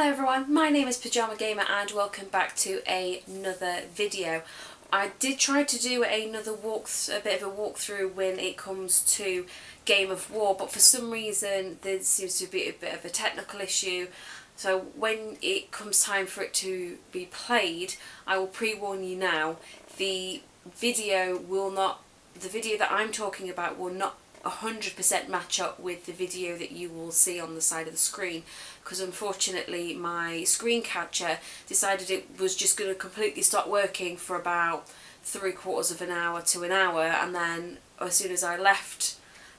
Hello everyone, my name is Pyjama Gamer and welcome back to another video. I did try to do a bit of a walkthrough when it comes to Game of War, but for some reason there seems to be a bit of a technical issue. So when it comes time for it to be played, I will pre-warn you now, the video that I'm talking about will not 100% match up with the video that you will see on the side of the screen, because unfortunately my screen catcher decided it was just going to completely stop working for about 3/4 of an hour to an hour, and then as soon as I left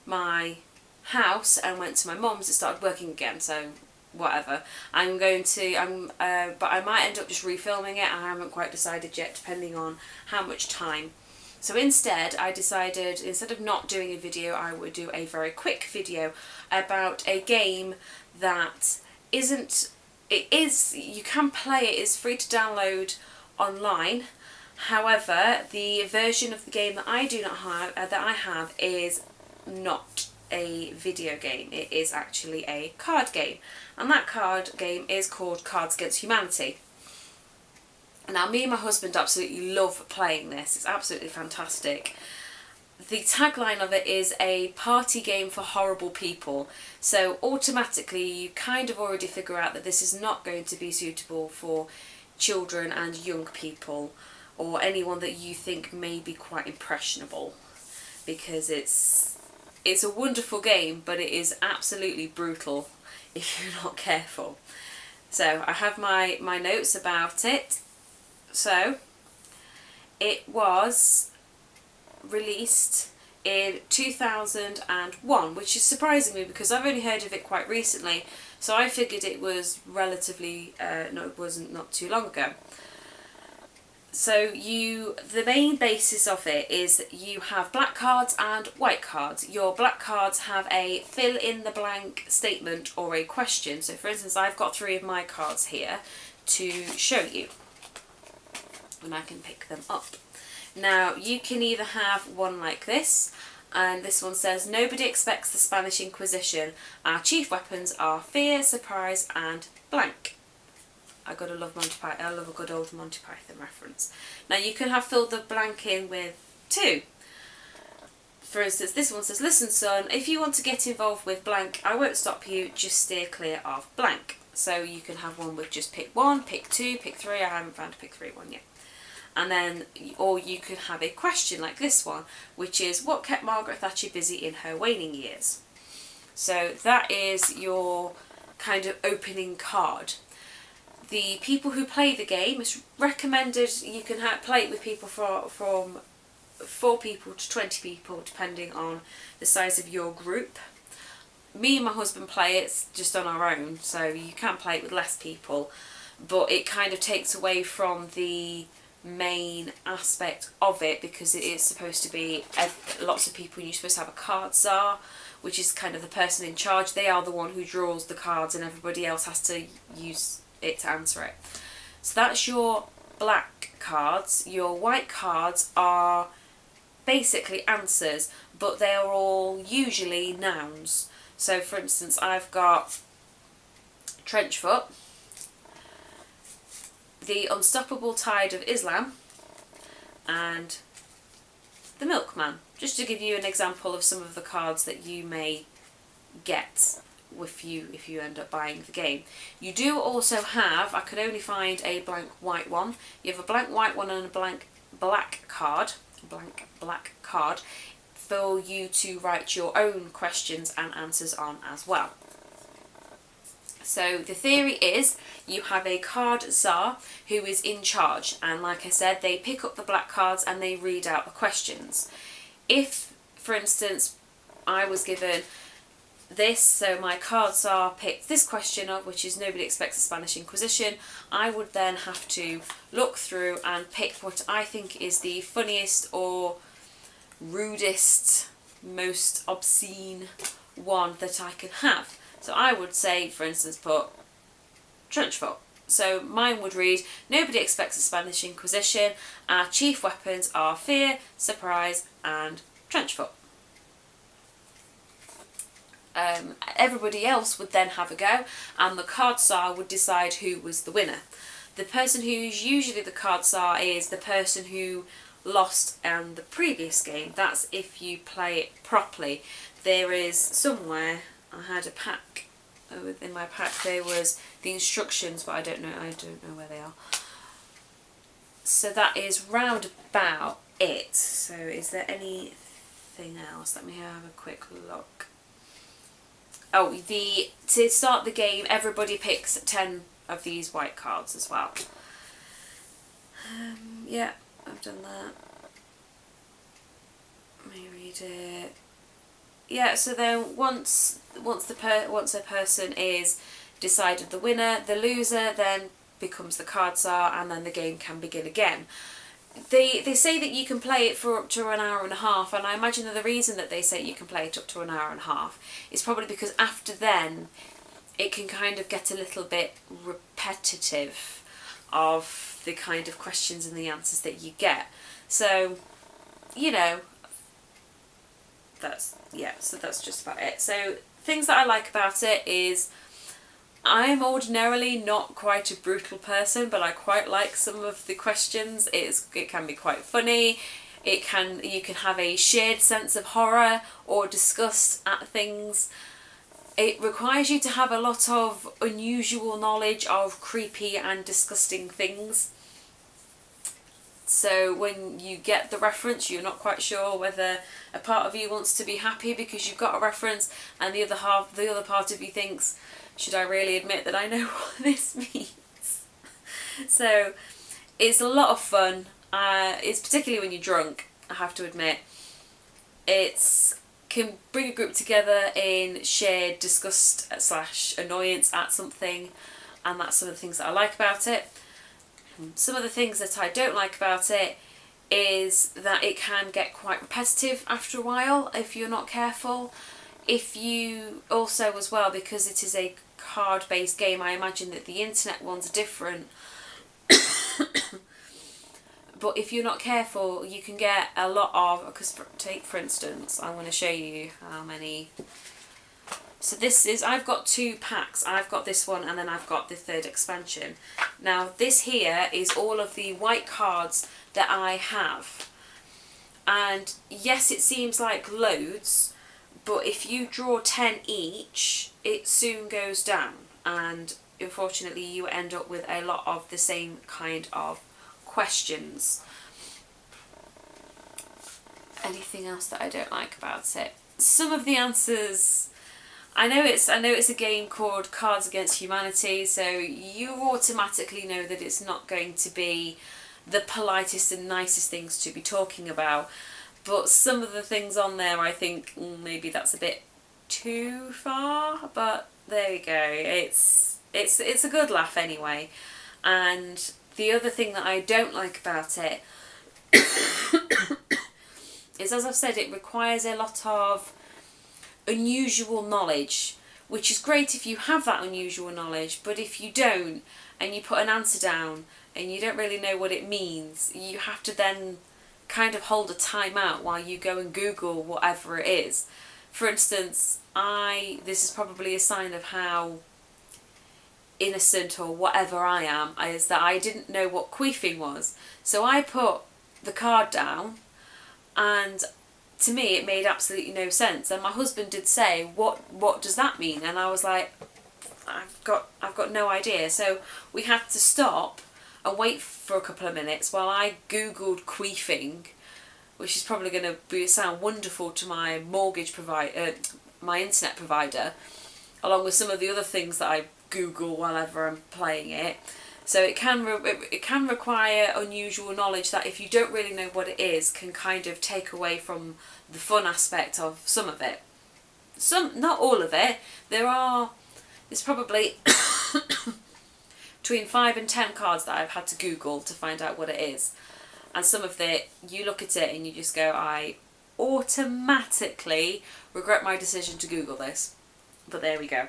my house and went to my mum's it started working again. So whatever, but I might end up just refilming it. I haven't quite decided yet, depending on how much time. So instead I decided, instead of not doing a video, I would do a very quick video about a game that you can play it, it's free to download online. However, the version of the game that I have is not a video game. It is actually a card game, and that card game is called Cards Against Humanity. Now, me and my husband absolutely love playing this. It's absolutely fantastic. The tagline of it is a party game for horrible people. So automatically you kind of already figure out that this is not going to be suitable for children and young people, or anyone that you think may be quite impressionable, because it's a wonderful game, but it is absolutely brutal if you're not careful. So I have my notes about it. So it was released in 2001, which is surprising me because I've only heard of it quite recently, so I figured it was relatively, it wasn't not too long ago. So the main basis of it is you have black cards and white cards. Your black cards have a fill in the blank statement or a question. So for instance, I've got 3 of my cards here to show you, and I can pick them up. Now you can either have one like this, and this one says, "Nobody expects the Spanish Inquisition. Our chief weapons are fear, surprise and blank." I gotta love Monty Python. I love a good old Monty Python reference. Now you can have filled the blank in with 2. For instance, this one says, "Listen son, if you want to get involved with blank, I won't stop you, just steer clear of blank." So you can have one with just pick 1, pick 2, pick 3. I haven't found a pick 3 one yet. And then, or you could have a question like this one, which is, "What kept Margaret Thatcher busy in her waning years?" So that is your kind of opening card. The people who play the game, it's recommended you can play it with people from 4 people to 20 people, depending on the size of your group. Me and my husband play it just on our own, so you can play it with less people, but it kind of takes away from the main aspect of it, because it is supposed to be lots of people, and you're supposed to have a card czar, which is kind of the person in charge. They are the one who draws the cards and everybody else has to use it to answer it. So that's your black cards. Your white cards are basically answers, but they are all usually nouns. So for instance, I've got Trenchfoot, the Unstoppable Tide of Islam, and the Milkman, just to give you an example of some of the cards that you may get if you end up buying the game. You do also have, I could only find a blank white one. You have a blank white one and a blank black card for you to write your own questions and answers on as well. So the theory is you have a card czar who is in charge, and like I said, they pick up the black cards and they read out the questions. If, for instance, I was given this, so my card czar picked this question up, which is "Nobody expects the Spanish Inquisition," I would then have to look through and pick what I think is the funniest or rudest, most obscene one that I can have. So I would say, for instance, put Trenchfoot. So mine would read, "Nobody expects the Spanish Inquisition. Our chief weapons are fear, surprise and Trenchfoot." everybody else would then have a go, and the card star would decide who was the winner. The person who's usually the card star is the person who lost in the previous game. That's if you play it properly. There is somewhere, I had a pack, within my pack there was the instructions, but I don't know where they are. So that is round about it. So is there anything else? Let me have a quick look. Oh, to start the game, everybody picks 10 of these white cards as well. Yeah, I've done that. Let me read it. Yeah, so then once a person is decided the winner, the loser then becomes the card star, and then the game can begin again. They say that you can play it for up to an hour and a half, and I imagine that the reason that they say you can play it up to an hour and a half is probably because after then it can kind of get a little bit repetitive of the kind of questions and the answers that you get. So, you know, so that's just about it. So things that I like about it is I'm ordinarily not quite a brutal person, but I quite like some of the questions. It can be quite funny. You can have a shared sense of horror or disgust at things. It requires you to have a lot of unusual knowledge of creepy and disgusting things. So when you get the reference, you're not quite sure whether a part of you wants to be happy because you've got a reference, and the other part of you thinks, should I really admit that I know what this means? So it's a lot of fun. It's particularly when you're drunk, I have to admit. It can bring a group together in shared disgust / annoyance at something, and that's some of the things that I like about it. Some of the things that I don't like about it is that it can get quite repetitive after a while if you're not careful. If you also as well, because it is a card based game, I imagine that the internet ones are different. But if you're not careful, you can get a lot of, because take for instance, I'm going to show you how many. So this is, I've got 2 packs. I've got this one and then I've got the 3rd expansion. Now this here is all of the white cards that I have. And yes, it seems like loads, but if you draw 10 each, it soon goes down. And unfortunately you end up with a lot of the same kind of questions. Anything else that I don't like about it? Some of the answers, I know it's a game called Cards Against Humanity, so you automatically know that it's not going to be the politest and nicest things to be talking about. But some of the things on there, I think maybe that's a bit too far. But there you go. It's a good laugh anyway. And the other thing that I don't like about it is, as I've said, it requires a lot of unusual knowledge, which is great if you have that unusual knowledge, but if you don't and you put an answer down and you don't really know what it means, you have to then kind of hold a time out while you go and Google whatever it is. For instance, this is probably a sign of how innocent or whatever I am, is that I didn't know what queefing was. So I put the card down, and to me it made absolutely no sense. And my husband did say, what does that mean? And I was like, I've got no idea. So we had to stop and wait for a couple of minutes while I googled queefing, which is probably going to sound wonderful to my mortgage provider, my internet provider, along with some of the other things that I Google whenever I'm playing it. So it can require unusual knowledge that, if you don't really know what it is, can kind of take away from the fun aspect of some of it. Not all of it. There's probably between 5 and 10 cards that I've had to Google to find out what it is. And some of it, you look at it and you just go, I automatically regret my decision to Google this. But there we go.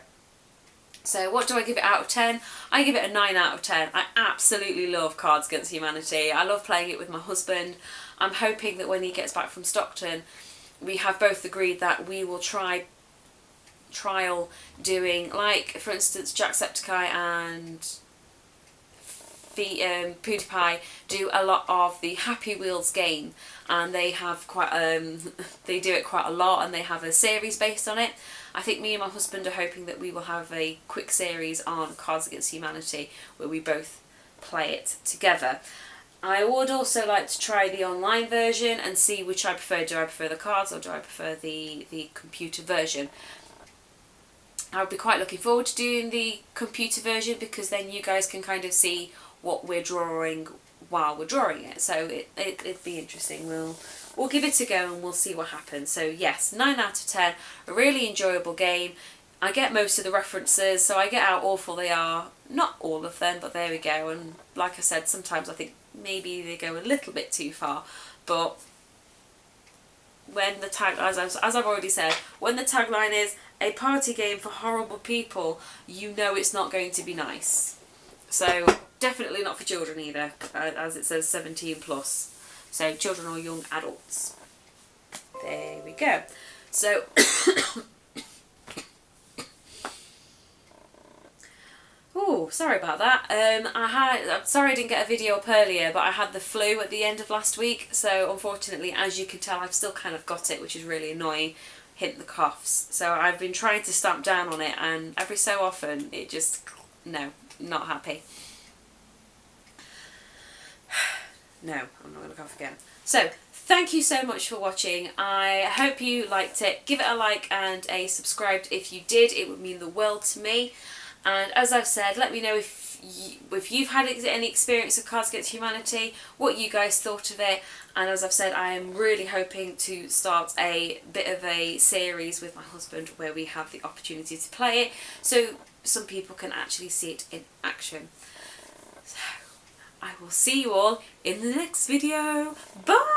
So what do I give it out of 10? I give it a 9 out of 10. I absolutely love Cards Against Humanity. I love playing it with my husband. I'm hoping that when he gets back from Stockton, we have both agreed that we will try trial doing, like for instance Jacksepticeye and PewDiePie do a lot of the Happy Wheels game, and they have quite they do it quite a lot, and they have a series based on it. I think me and my husband are hoping that we will have a quick series on Cards Against Humanity where we both play it together. I would also like to try the online version and see which I prefer. Do I prefer the cards or do I prefer the computer version? I would be quite looking forward to doing the computer version, because then you guys can kind of see what we're drawing while we're drawing it. So it'd be interesting. We'll give it a go and we'll see what happens. So yes, 9 out of 10. A really enjoyable game. I get most of the references, so I get how awful they are. Not all of them, but there we go. And like I said, sometimes I think maybe they go a little bit too far. But when the tag, as I've already said, when the tagline is a party game for horrible people, you know it's not going to be nice. So definitely not for children either, as it says 17 plus. So children or young adults. There we go. So oh, sorry about that. I'm sorry I didn't get a video up earlier, but I had the flu at the end of last week, so unfortunately, as you can tell, I've still kind of got it, which is really annoying. Hint the coughs. So I've been trying to stamp down on it, and every so often it just, no, not happy. No, I'm not going to cough again. So, thank you so much for watching. I hope you liked it. Give it a like and a subscribe if you did. It would mean the world to me. And as I've said, let me know if you've had any experience of Cards Against Humanity, what you guys thought of it. And as I've said, I am really hoping to start a bit of a series with my husband where we have the opportunity to play it, so some people can actually see it in action. So, I will see you all in the next video. Bye!